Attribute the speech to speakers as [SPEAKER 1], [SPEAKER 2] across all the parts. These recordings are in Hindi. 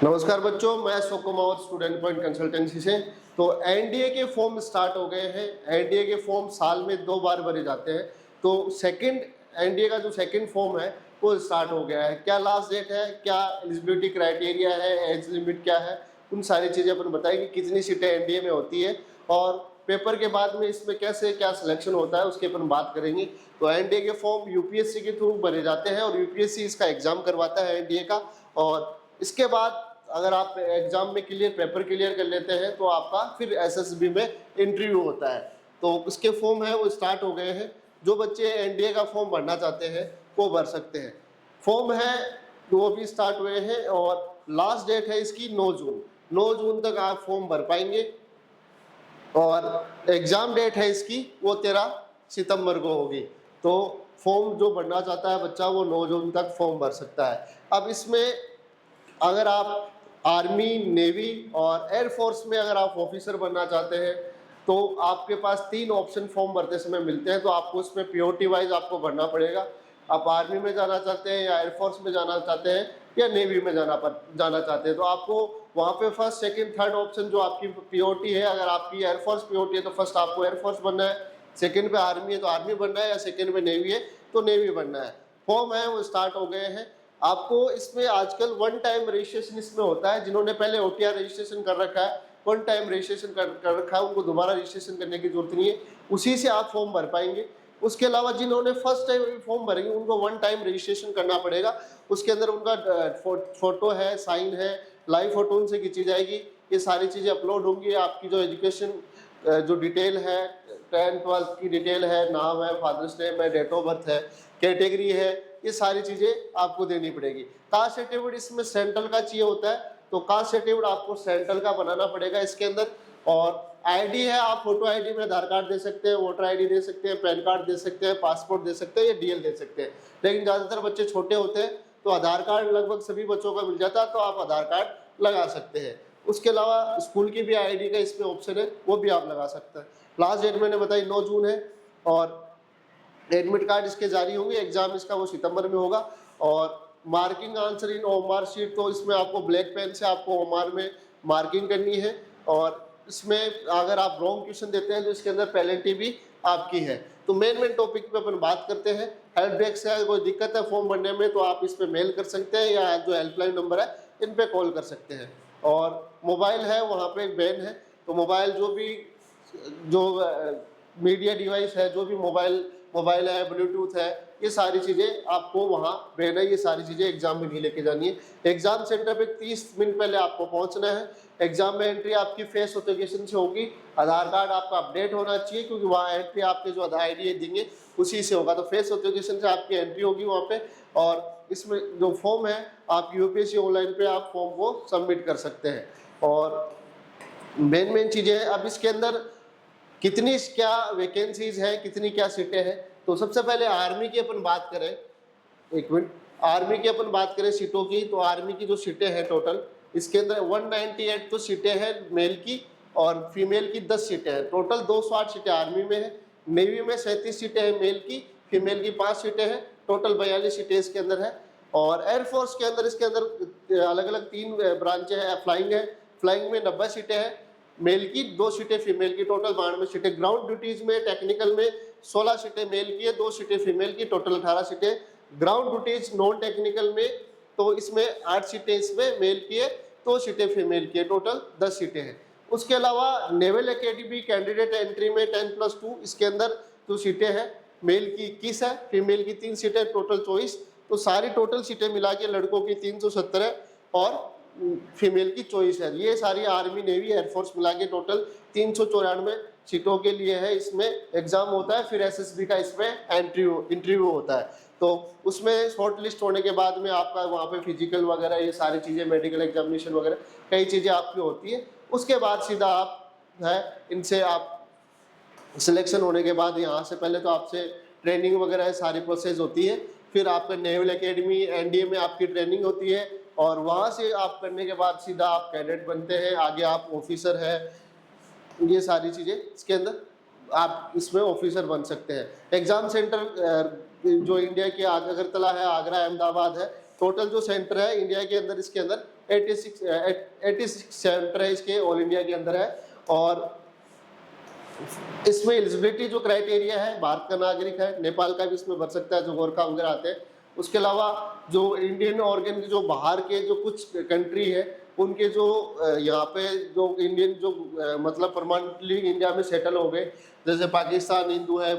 [SPEAKER 1] नमस्कार बच्चों, मैं Ashok Kumar student point consultancy से। तो एनडीए के फॉर्म स्टार्ट हो गए हैं। एनडीए के फॉर्म साल में 2 बार भरे जाते हैं। तो सेकंड एनडीए का जो सेकंड फॉर्म है वो स्टार्ट हो गया है। क्या लास्ट डेट है, क्या एलिजिबिलिटी क्राइटेरिया है, एज लिमिट क्या है, उन सारी चीज़ें अपन बताएंगे। कितनी सीटें एनडीए में होती है और पेपर के बाद में इसमें कैसे क्या सिलेक्शन होता है उसके अपन बात करेंगे। तो एनडीए के फॉर्म यूपीएससी के थ्रू भरे जाते हैं और यूपीएससी इसका एग्जाम करवाता है एनडीए का। और इसके बाद अगर आप एग्जाम में पेपर क्लियर कर लेते हैं तो आपका फिर एसएसबी में इंटरव्यू होता है। तो उसके फॉर्म है वो स्टार्ट हो गए हैं। जो बच्चे एनडीए का फॉर्म भरना चाहते हैं वो भर सकते हैं। फॉर्म है वो भी स्टार्ट हुए हैं और लास्ट डेट है इसकी 9 जून। 9 जून तक आप फॉर्म भर पाएंगे और एग्जाम डेट है इसकी वो 13 सितंबर को होगी। तो फॉर्म जो भरना चाहता है बच्चा वो 9 जून तक फॉर्म भर सकता है। अब इसमें अगर आप आर्मी, नेवी और एयरफोर्स में अगर आप ऑफिसर बनना चाहते हैं तो आपके पास 3 ऑप्शन फॉर्म भरते समय मिलते हैं। तो आपको उसमें प्योरिटी वाइज आपको भरना पड़ेगा। आप आर्मी में जाना चाहते हैं या एयरफोर्स में जाना चाहते हैं या नेवी में जाना चाहते हैं तो आपको वहाँ पे फर्स्ट, सेकंड, थर्ड ऑप्शन जो आपकी प्योरिटी है, अगर आपकी एयरफोर्स प्योरिटी है तो फर्स्ट आपको एयरफोर्स बनना है, सेकंड पे आर्मी है तो आर्मी बनना है, या सेकंड पे नेवी है तो नेवी बनना है। फॉर्म है वो स्टार्ट हो गए हैं। आपको इसमें आजकल वन टाइम रजिस्ट्रेशन इसमें होता है। जिन्होंने पहले ओटीआर रजिस्ट्रेशन कर रखा है, वन टाइम रजिस्ट्रेशन कर रखा है, उनको दोबारा रजिस्ट्रेशन करने की जरूरत नहीं है, उसी से आप फॉर्म भर पाएंगे। उसके अलावा जिन्होंने फर्स्ट टाइम फॉर्म भरेंगे उनको वन टाइम रजिस्ट्रेशन करना पड़ेगा। उसके अंदर उनका फोटो है, साइन है, लाइव फोटो उनसे खींची जाएगी, ये सारी चीज़ें अपलोड होंगी। आपकी जो एजुकेशन जो डिटेल है, 10th 12th की डिटेल है, नाम है, फादर्स नेम है, डेट ऑफ बर्थ है, कैटेगरी है, ये सारी चीज़ें आपको देनी पड़ेगी। कास्ट सर्टिफिकेट इसमें सेंट्रल का चाहिए होता है तो कास्ट सर्टिफिकेट आपको सेंट्रल का बनाना पड़ेगा इसके अंदर। और आईडी है, आप फोटो आईडी में आधार कार्ड दे सकते हैं, वोटर आईडी दे सकते हैं, पैन कार्ड दे सकते हैं, पासपोर्ट दे सकते हैं या डीएल दे सकते हैं। लेकिन ज़्यादातर बच्चे छोटे होते हैं तो आधार कार्ड लगभग सभी बच्चों का मिल जाता है तो आप आधार कार्ड लगा सकते हैं। उसके अलावा स्कूल की भी आईडी का इसमें ऑप्शन है, वो भी आप लगा सकते हैं। लास्ट डेट मैंने बताई 9 जून है और एडमिट कार्ड इसके जारी होंगे। एग्जाम इसका वो सितंबर में होगा। और marking answer in OMR sheet, तो इसमें आपको ब्लैक पेन से आपको ओएमआर में मार्किंग करनी है। और इसमें अगर आप रॉन्ग क्वेश्चन देते हैं तो इसके अंदर पेनल्टी भी आपकी है। तो मेन टॉपिक पे अपन बात करते हैं। हेल्प डेस्क से अगर कोई दिक्कत है फॉर्म भरने में तो आप इस पे मेल कर सकते हैं या जो हेल्पलाइन नंबर है इन पे कॉल कर सकते हैं। और मोबाइल है वहाँ पे एक बैन है, तो मोबाइल जो मीडिया डिवाइस है, जो भी मोबाइल है, ब्लूटूथ है, ये सारी चीज़ें आपको वहाँ बैन है। ये सारी चीज़ें एग्जाम में नहीं लेके जानी है। एग्जाम सेंटर पे 30 मिनट पहले आपको पहुँचना है। एग्जाम में एंट्री आपकी फेस ऑथेंटिकेशन से होगी। आधार कार्ड आपका अपडेट होना चाहिए क्योंकि वहाँ एंट्री आपके जो आधार आईडी देंगे उसी से होगा। तो फेस ऑथेंटिकेशन से आपकी एंट्री होगी वहाँ पे। और इसमें जो फॉर्म है आप यूपीएससी ऑनलाइन पे आप फॉर्म को सबमिट कर सकते हैं। और मेन चीज़ें है अब इसके अंदर कितनी क्या वैकेंसीज है, कितनी क्या सीटें हैं। तो सबसे पहले आर्मी की अपन बात करें, एक मिनट, आर्मी की अपन बात करें सीटों की, तो आर्मी की जो सीटें हैं टोटल इसके अंदर 198 तो सीटें हैं मेल की और फीमेल की 10 सीटें हैं। टोटल 208 सीटें आर्मी में है। नेवी में 37 सीटें हैं मेल की, फीमेल की 5 सीटें हैं। टोटल 42 सीटें इसके अंदर है। और एयरफोर्स के अंदर इसके अंदर अलग अलग 3 ब्रांचें हैं। फ्लाइंग है, फ्लाइंग में 90 सीटें हैं मेल की, 2 सीटें फीमेल की, टोटल 92 सीटें। ग्राउंड ड्यूटीज में टेक्निकल में 16 सीटें मेल की है, 2 सीटें फीमेल की, टोटल 18 सीटें। ग्राउंड ड्यूटीज नॉन टेक्निकल में तो इसमें 8 सीटें इसमें मेल की है, 2 सीटें फीमेल की है, टोटल 10 सीटें हैं। उसके अलावा नेवल एकेडमी कैंडिडेट एंट्री में 10+2 इसके अंदर जो सीटें हैं मेल की 21 है, फीमेल की 3 सीटें, टोटल 24। तो सारी टोटल सीटें मिला के लड़कों की 370 है और फीमेल की 24 है। ये सारी आर्मी, नेवी, एयरफोर्स मिला के टोटल 394 सीटों के लिए है। इसमें एग्जाम होता है, फिर एसएसबी का इसमें इंटरव्यू होता है। तो उसमें शॉर्ट लिस्ट होने के बाद में आपका वहाँ पे फिजिकल वगैरह ये सारी चीज़ें, मेडिकल एग्जामिनेशन वगैरह कई चीज़ें आपकी होती है। उसके बाद सीधा आप है इनसे आप सिलेक्शन होने के बाद यहाँ से पहले तो आपसे ट्रेनिंग वगैरह सारी प्रोसेस होती है। फिर आपका नेवल एकेडमी एनडीए में आपकी ट्रेनिंग होती है और वहाँ से आप करने के बाद सीधा आप कैडेट बनते हैं, आगे आप ऑफिसर है। ये सारी चीज़ें इसके अंदर आप इसमें ऑफिसर बन सकते हैं। एग्ज़ाम सेंटर जो इंडिया के अगरतला है, आगरा, अहमदाबाद है। टोटल जो सेंटर है इंडिया के अंदर इसके अंदर 86 सेंटर है इसके ऑल इंडिया के अंदर है। और इसमें एलिजिबिलिटी जो क्राइटेरिया है, भारत का नागरिक है, नेपाल का भी इसमें भर सकता है जो गोरखा वगैरह आते हैं। उसके अलावा जो इंडियन ऑर्गन के जो बाहर के जो कुछ कंट्री है उनके जो यहाँ पे जो इंडियन जो मतलब परमानेंटली इंडिया में सेटल हो गए, जैसे पाकिस्तान, हिंदू है,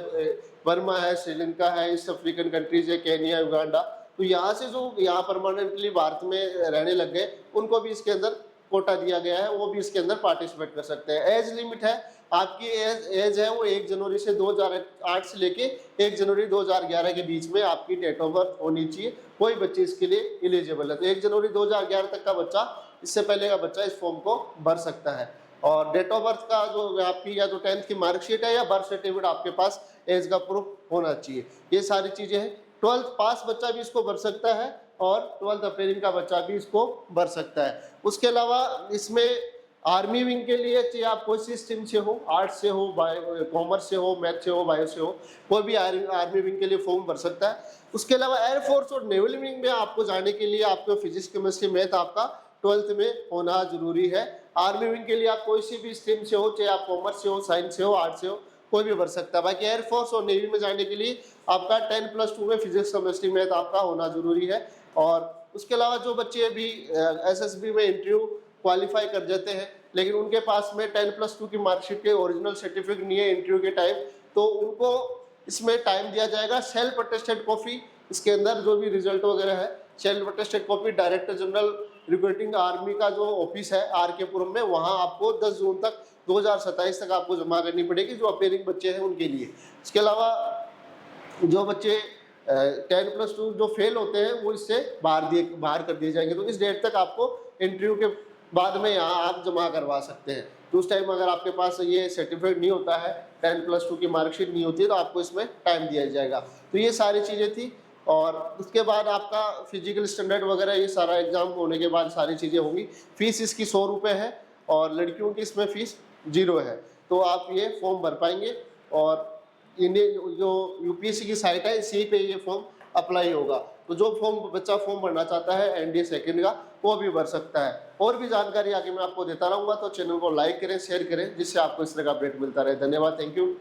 [SPEAKER 1] बर्मा है, श्रीलंका है, ईस्ट अफ्रीकन कंट्रीज है, केनिया, युगांडा, तो यहाँ से जो यहाँ परमानेंटली भारत में रहने लग गए उनको भी इसके अंदर कोटा दिया गया है, वो भी इसके अंदर पार्टिसिपेट कर सकते हैं। एज लिमिट है आपकी, एज है वो 1 जनवरी से 2008 से लेके 1 जनवरी 2011 के बीच में आपकी डेट ऑफ बर्थ होनी चाहिए। कोई बच्चे इसके लिए एलिजिबल है, तो 1 जनवरी 2011 तक का बच्चा, इससे पहले का बच्चा इस फॉर्म को भर सकता है। और डेट ऑफ बर्थ का जो आपकी या तो 10th की मार्कशीट है या बर्थ सर्टिफिकेट आपके पास एज का प्रूफ होना चाहिए, ये सारी चीजें हैं। 12th पास बच्चा भी इसको भर सकता है और 12th अपेयरिंग का बच्चा भी इसको भर सकता है। उसके अलावा इसमें आर्मी विंग के लिए चाहे आप कोई सी स्ट्रीम से हो, आर्ट्स से हो, कॉमर्स से हो, मैथ से हो, बायो से हो, कोई भी आर्मी विंग के लिए फॉर्म भर सकता है। उसके अलावा एयरफोर्स और नेवल विंग में आपको जाने के लिए आपको फिजिक्स, केमिस्ट्री, मैथ आपका 12th में होना जरूरी है। आर्मी विंग के लिए आप कोई सी भी स्ट्रीम से हो, चाहे आप कॉमर्स से हो, साइंस से हो, आर्ट्स से हो, कोई भी भर सकता है। बाकी एयरफोर्स और नेवी में जाने के लिए आपका 10+2 में फिजिक्स, केमिस्ट्री, मैथ आपका होना जरूरी है। और उसके अलावा जो बच्चे अभी एसएसबी में इंटरव्यू क्वालिफाई कर जाते हैं लेकिन उनके पास में 10+2 की मार्कशीट के ओरिजिनल सर्टिफिकेट नहीं है इंटरव्यू के टाइम, तो उनको इसमें टाइम दिया जाएगा। सेल्फ अटेस्टेड कॉपी इसके अंदर जो भी रिजल्ट वगैरह है, self attested copy director general recruiting army का जो ऑफिस है RK पुरम में, वहाँ आपको 10 जून तक 2027 तक आपको जमा करनी पड़ेगी जो अपेयरिंग बच्चे हैं उनके लिए। इसके अलावा जो बच्चे 10+2 जो फेल होते हैं वो इससे बाहर कर दिए जाएंगे, तो इस डेट तक आपको इंटरव्यू के बाद में यहाँ आप जमा करवा सकते हैं। तो उस टाइम अगर आपके पास ये सर्टिफिकेट नहीं होता है, 10+2 की मार्कशीट नहीं होती है, तो आपको इसमें टाइम दिया जाएगा। तो ये सारी चीज़ें थी। और उसके बाद आपका फिजिकल स्टैंडर्ड वगैरह ये सारा एग्जाम होने के बाद सारी चीज़ें होंगी। फीस इसकी 100 रुपये है और लड़कियों की इसमें फीस 0 है। तो आप ये फॉर्म भर पाएंगे और इंडियन जो UPSC की साइट है इसी पे ये फॉर्म अप्लाई होगा। तो जो बच्चा फॉर्म भरना चाहता है NDA सेकंड का वो भी भर सकता है। और भी जानकारी आगे मैं आपको देता रहूँगा, तो चैनल को लाइक करें, शेयर करें, जिससे आपको इस तरह का अपडेट मिलता रहे। धन्यवाद, थैंक यू।